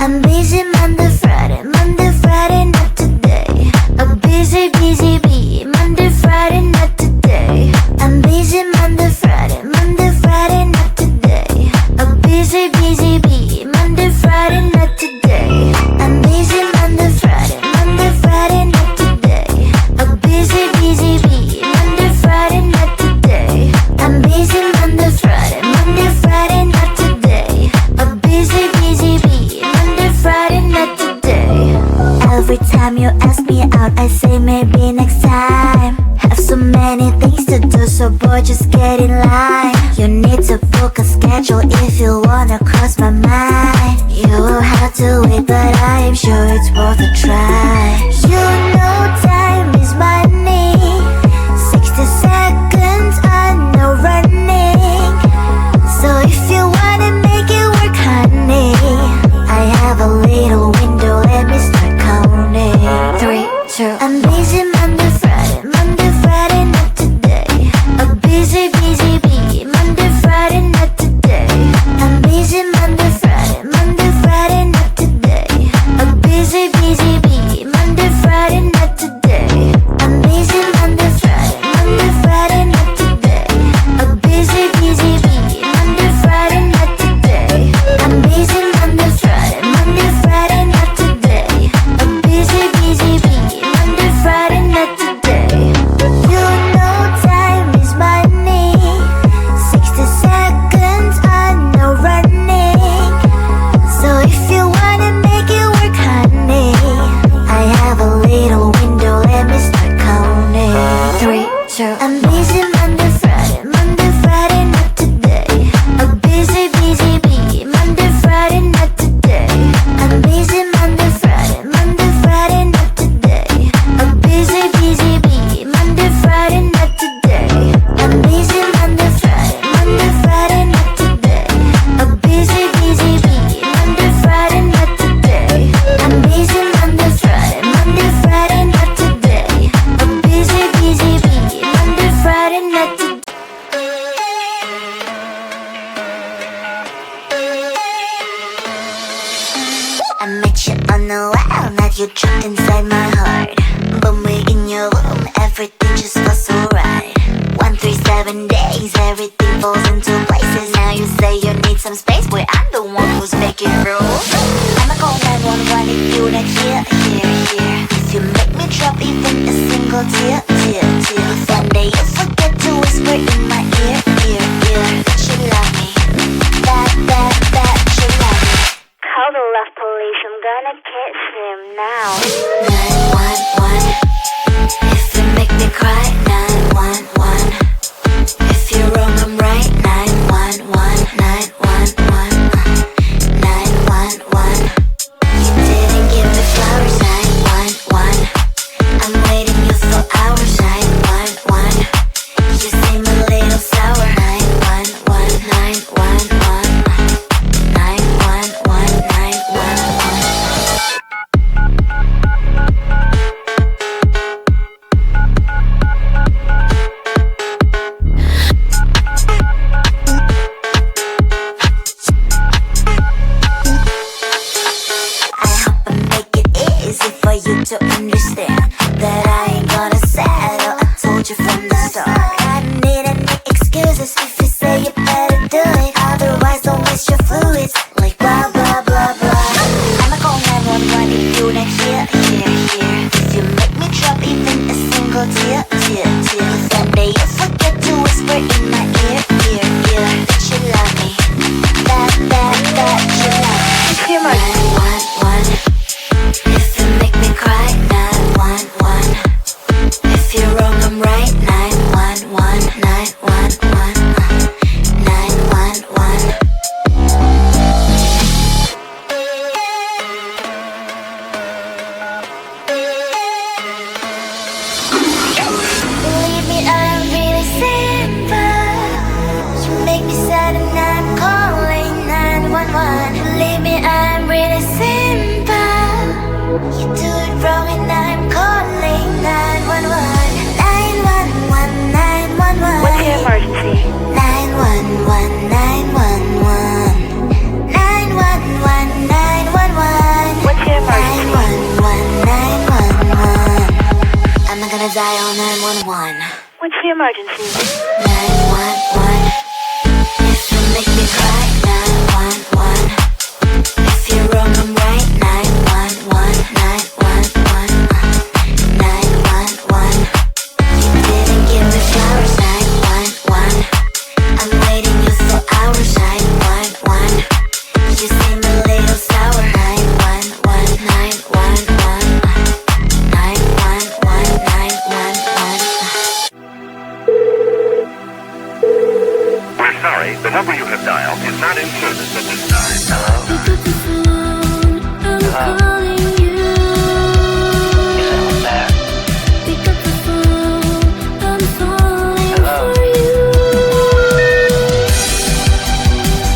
I'm busy Monday, Friday, not today. A busy, busy bee, Monday, Friday, not today. I'm busy Monday, Friday, not today. A busy, busy bee, Monday, Friday, not today. I'm busy Monday, Friday, not today. A busy, busy bee, Monday, Friday, not today. I'm busy Monday, Friday, not today. A busy, busy bee, Monday, Friday, not today. Every time you ask me out, I say maybe next time. Have so many things to do, so boy, just get in line. You need to book a schedule if you wanna cross my mind. You will have to wait, but I am sure it's worth a try. You know time is money. 60 seconds on no running. So if you wanna make it work, honey, I have a little window, let me start counting. 3, 2, I'm busy Monday, Friday, not today. A busy, busy bee, Monday, Friday, not today. I'm busy Monday, Friday, not today. A busy, busy bee, Monday, Friday, not today. I'm busy Monday, Friday, not today. A busy, busy bee, Monday, Friday, not today. I'm busy Monday, Friday, not today. A busy, busy bee, Monday, Friday, not today. You know time is money. 60 seconds on no running. So if you wanna make it work, honey, I have a little window, let me start counting. 3, 2, I'm busy Monday, Friday, not today. A busy, busy bee, Monday, Friday, not today. I'm busy Monday, Friday, not today. A busy, busy bee, Monday, Friday, not today. I'm busy Monday, Friday, not today. A busy, busy bee, Monday, Friday, not today. I'm busy Monday, Friday, not today. A busy, busy bee, Monday, Friday, not today. I met you on the wall, now you trapped inside my heart. But we're in your room, everything just feels so right. 137 days, everything falls into places. Now you say you need some space, boy, I'm the one who's making rules. I'ma call 911 if you don't hear. If you make me drop even a single tear. One day you forget to whisper in my ear. That you love me, that you love me. Call the love police, I'm gonna kiss him now. 911, if you make me cry. 911, if you're wrong, I'm right. 911, 911, 911. You didn't give me flowers. 911, I'm waiting you for hours. 911, you seem a little sour. 911, 911, 911, 911. dial 911. What's the emergency? 911. If you make me cry, 911. If you wrong, I'm right, 911. 911. 911. You didn't give me flowers, 911. I'm waiting you for hours, 911. You seem a little sour, 911. 911. 911. 911. We're sorry, the number you have dialed is not in service at this time. Hello? Pick up the phone, I'm calling you. Is anyone there? Pick up the phone, I'm falling for you.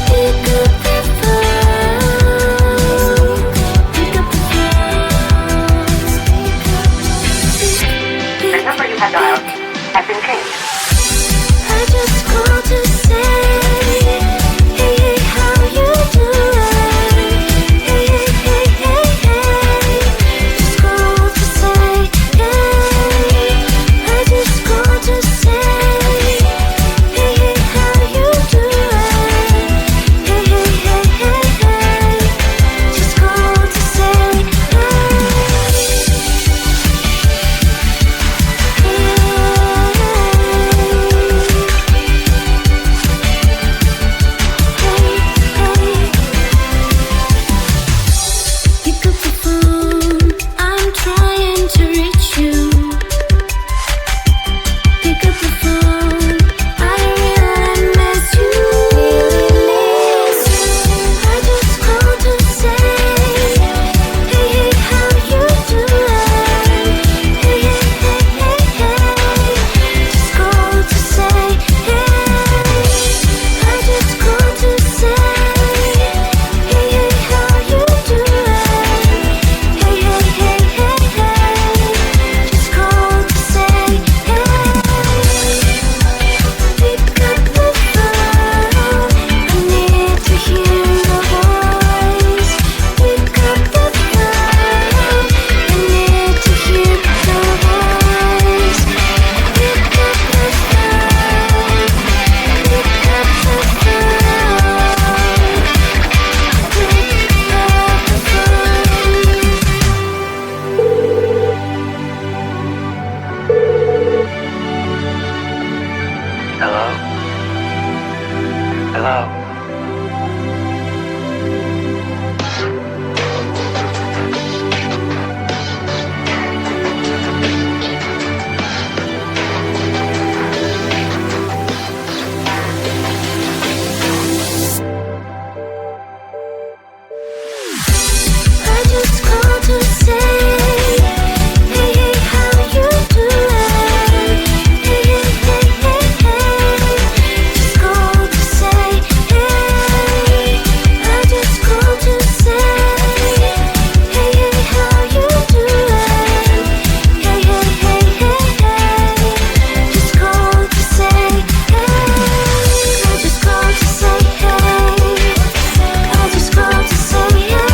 Pick up the phone, pick up the phone. The number you have dialed has been changed. I just called to say, hey, hey, how you doing? Hey, hey, hey, hey, hey. Just called to say, hey. I just called to say, hey, hey, how you doing? Hey, hey, hey, hey, hey. Just called to say, pick up the phone, I'm trying to reach you. Pick up the phone, I really miss you. I just called to say, hey, hey, how you doing? Hey, hey, hey, hey, hey. Just called to say, hey. I just called to say, hey, hey, how you doing? Hey, hey, hey, hey, hey. Just called to say, hey. Pick up the phone, I need to hear your voice. Pick up the phone, I need to hear your voice. Pick up the phone, pick up the Hello? Hello? I just called to say, hey, hey, how you doing? Hey, hey, hey, hey, hey. Just called to say, hey. I just called to say, hey, hey, how you doing? Hey, hey, hey, hey, hey. Just called to say, hey. I just called to say, hey. I just called to say, hey.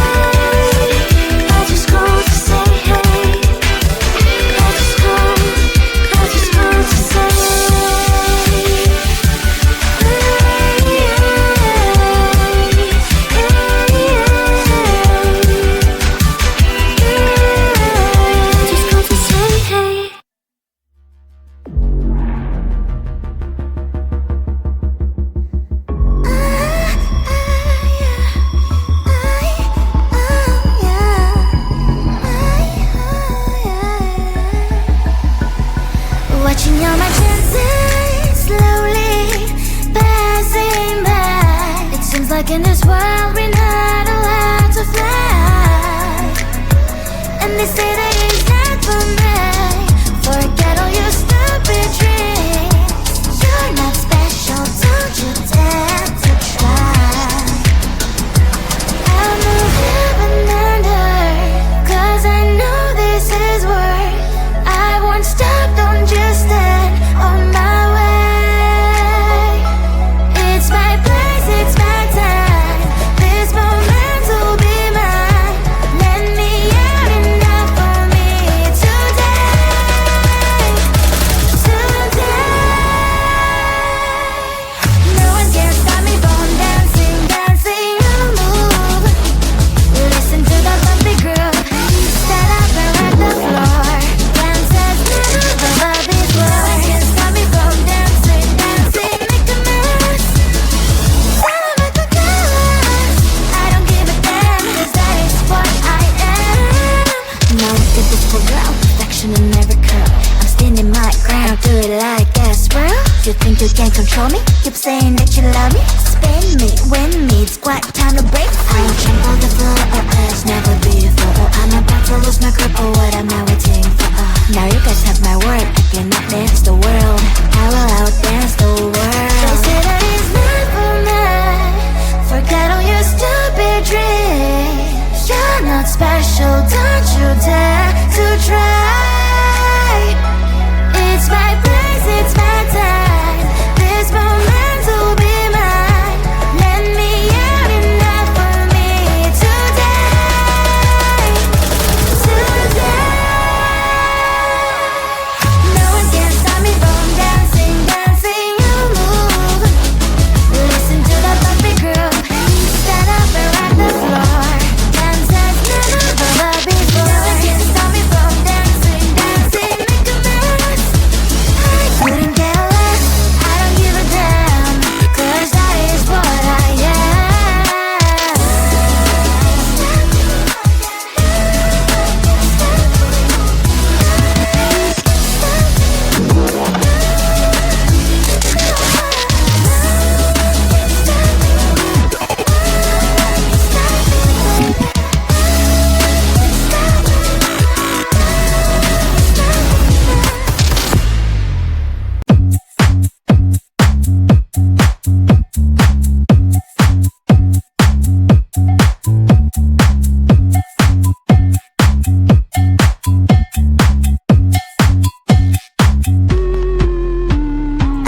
I just called to say, beautiful girl, perfection in every curl. I'm standing my ground, do it like a swirl. You think you can control me? Keep saying that you love me. Spin me, win me, it's quite time to break free. I will trample the floor, it's never before. I'm about to lose my grip, oh what am I waiting for? Now you guys have my word, I cannot dance the world. I will outdance the world. They say that it's not for night. Forget all your stupid dreams. You're not special, don't you dare to try. It's my place, it's my time. This moment will be mine. Let me out enough for me today. Today. No one can stop me from dancing, dancing, you move. Listen to the bumpy groove. Stand up and rock the floor. Dance as never before. No one can stop me from dancing, dancing, make a mess. I couldn't care less, I don't give a damn, 'cause that is what I am.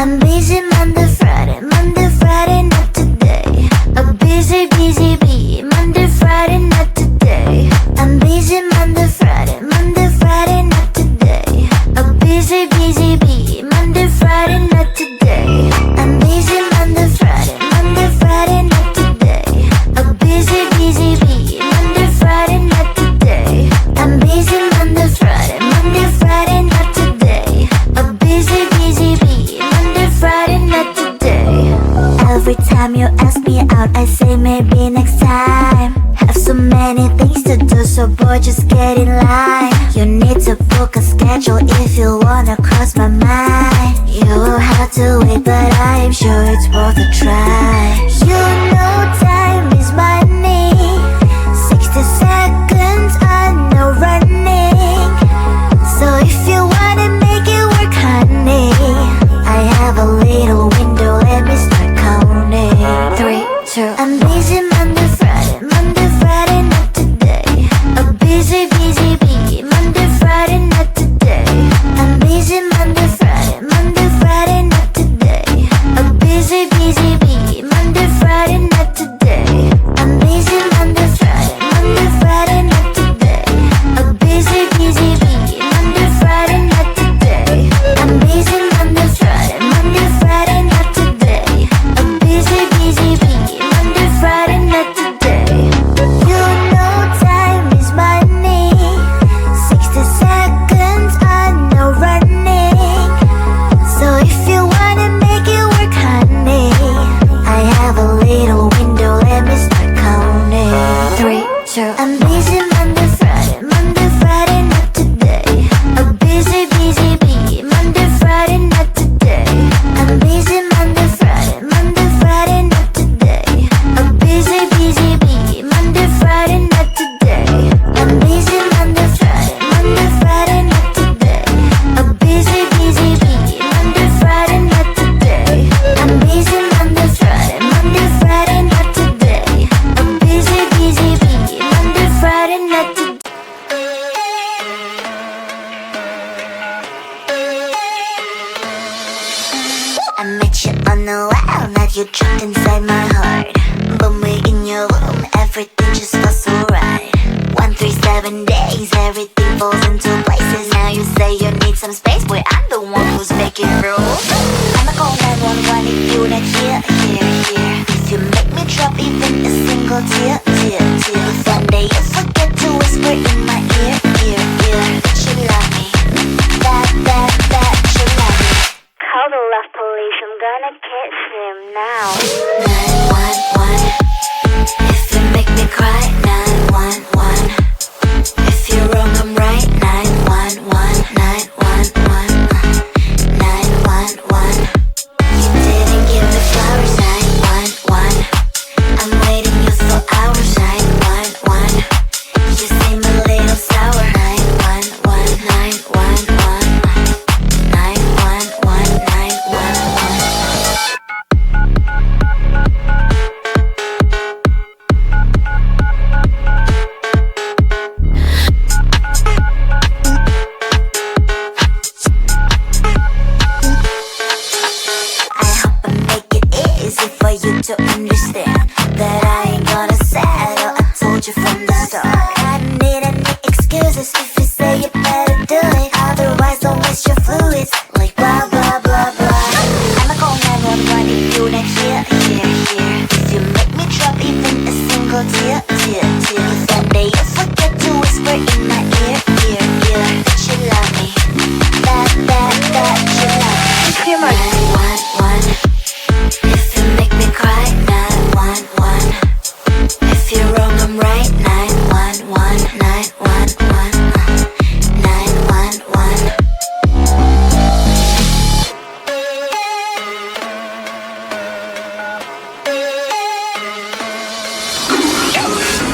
I'm busy Monday, Friday, not today. A busy, busy bee. Monday, Friday, not today. I'm busy Monday, Friday, not today. A busy, busy bee. Monday, Friday, not today. I'm busy Monday, Friday, not today. A busy, busy bee. Monday, Friday, not today. I'm busy Monday, Friday, not today. A busy, busy bee. Monday, Friday, not today. Every time you ask me out, I say maybe next time. Have so many things to do, so boy, just get in line. You need to book a schedule if you wanna cross my mind. You will have to wait, but I am sure it's worth a try. You know time is money. 60 seconds, I know running. So if you wanna make it work, honey, I have a little window, let me start counting. 3, 2, I'm busy Monday, Friday, not today. A busy, busy bee. Monday, Friday, not today. I'm busy Monday, Friday, not today. A busy, busy bee. Monday, Friday, not today. I'm busy Monday, Friday, not today. A busy, busy bee. Monday, Friday, not today. I'm busy Monday, Friday, not today. A busy, busy bee. Monday, Friday, not today. You know time is money. 60 seconds, I know running. So if you wanna make it work, honey, I have a little window, let me start counting. 3, 2, I'm busy Monday, Friday, not today. A busy, busy bee. Monday, Friday, not today. I'm busy Monday, Friday, not today. A busy, busy bee. Monday, Friday, not today. I'm busy Monday, Friday, not today. A busy, busy bee. Monday, Friday, not today. I'm busy Monday, Friday, not today. A busy, busy bee. Monday, Friday, not today. I met you on the wall, now you trapped inside my heart. When we're in your room, everything just feels so right. 137 days, everything falls into places. Now you say you need some space, boy, I'm the one who's making rules. I'ma call 911 if you're not here. If you make me drop even a single tear. If one day you forget to whisper in my ear, that you love me, that you love me. Call the love police, I'm gonna catch him now. 911. If you make me cry, 911. If you're wrong, I'm right, 911. from the start. I don't need any excuses if you say you better do it. Otherwise, don't waste your fluids. Like blah blah blah blah. I'ma call 911 if you next year. If you make me drop even a single tear. Someday you forget to whisper in my ear. That you love me. That you love me. What's the emergency? 911. If you make me cry, 911. If you're wrong, I'm right. 911, 911, 911.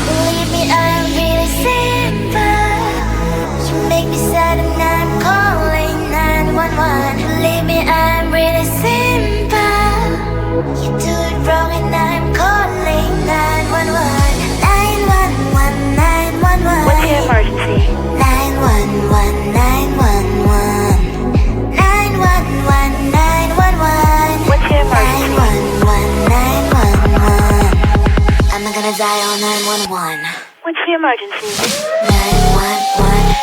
Believe me, I'm really simple. You make me sad and I'm calling 911. Believe me, I'm really simple. You do it wrong and I'm calling 911. 911, 911. What's the emergency? 911, 911. 911, 911. What's the emergency? 911, 911. I'm not gonna dial 911. What's the emergency? 911.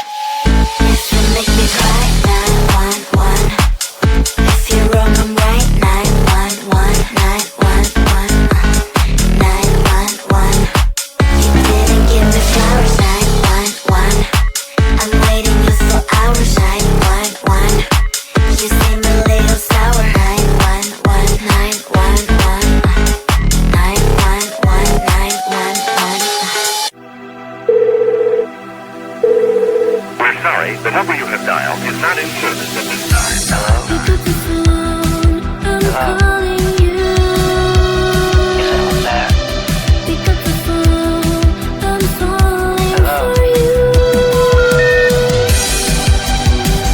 If you make me cry, 911. If you're wrong, I'm right. 911, 911, 911. You didn't give me flowers, 911. I'm waiting you for hours, 911. You seem a little sour, 911, 911, 911, 911. We're sorry, the number you have dialed is not in service at this time. Hello? Pick up the phone, I'm calling you. Is anyone there? Pick up the phone, I'm falling Hello? for you.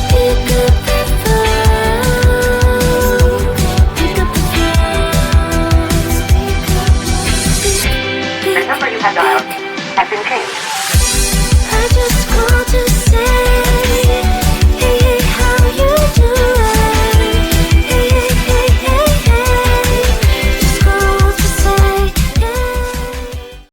Pick up the phone, pick up the phone. The number you have dialed has been changed.